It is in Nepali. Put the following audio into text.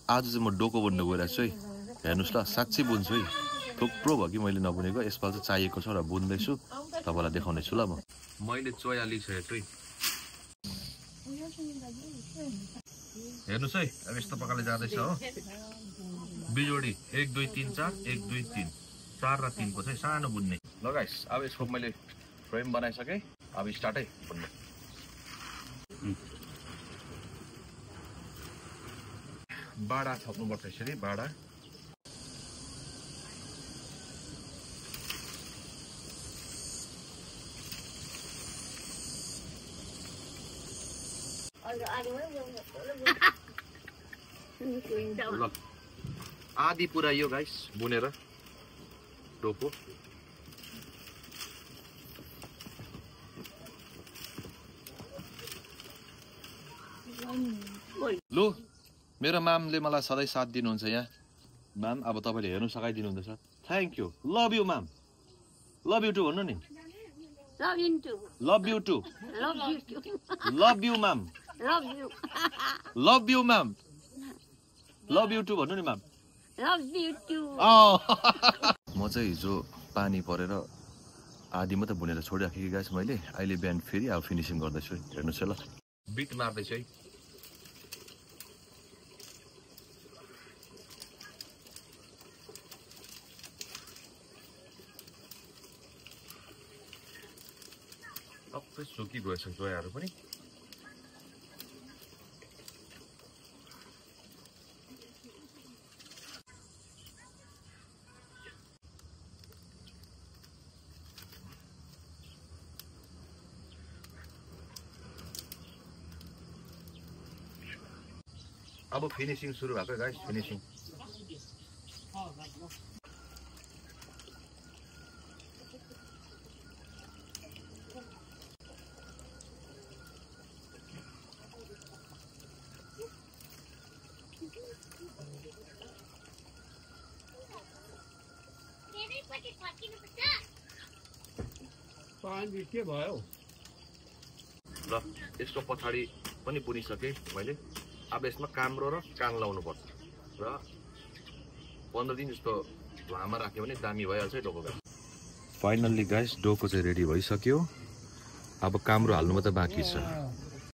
आज चाहिँ म डोको बुन्नु गइरहेको छु है। हेर्नुहोस् ल, साँच्चै बुन्छु है। थुप्रो भयो कि मैले नबुनेको, यसपालि चाहिँ चाहिएको छ र बुन्दैछु। तपाईँलाई देखाउने छु ल म। मैले चोया लिइसकेको छु है। हेर्नुहोस् है, अब यस्तो प्रकारले जाँदैछ हो। बिजोडी 1 2 3 4 1 2 3 4 र 3 को चाहिँ सानो बुन्ने। ल गाइस, अब यसको मैले फ्रेम बनाइसकेँ। अब स्टार्ट है बुन्नु। बाडा थप्नुपर्छ यसरी, बाडा। ल आधी पुऱ्याइयो गाइस बुनेर टोपो। लु, मेरो म्यामले मलाई सधैँ साथ दिनुहुन्छ यहाँ। म्याम, अब तपाईँले हेर्नु सघाइदिनु हुँदैछ। Thank you. Love you ma'am. Love you too भन्नु नि। Love you too. Love you too. Love you too. Love you ma'am. Love you. Love you ma'am. Love you too भन्नु नि म्याम। Love you too. म चाहिँ हिजो पानी परेर आधी मात्रै बुनेर छोडिराखेँ कि गाइस मैले। अहिले बिहान फेरि अब फिनिसिङ गर्दैछु। हेर्नुहोस् है ल, बिट मार्दैछु है। सबै सुकिगएछ चोयाहरू पनि। अब फिनिसिङ सुरु भएको गाइस, फिनिसिङ। के भयो ल, यसको पछाडि पनि बुनिसकेँ मैले। अब यसमा काम्रो र कान लाउनु पर्छ र 15 दिन जस्तो लामा राख्यो भने दामी भइहाल्छ है डोको। फाइनल्ली गाइस, डोको चाहिँ रेडी भइसक्यो। अब काम्रो हाल्नु मात्रै बाँकी छ।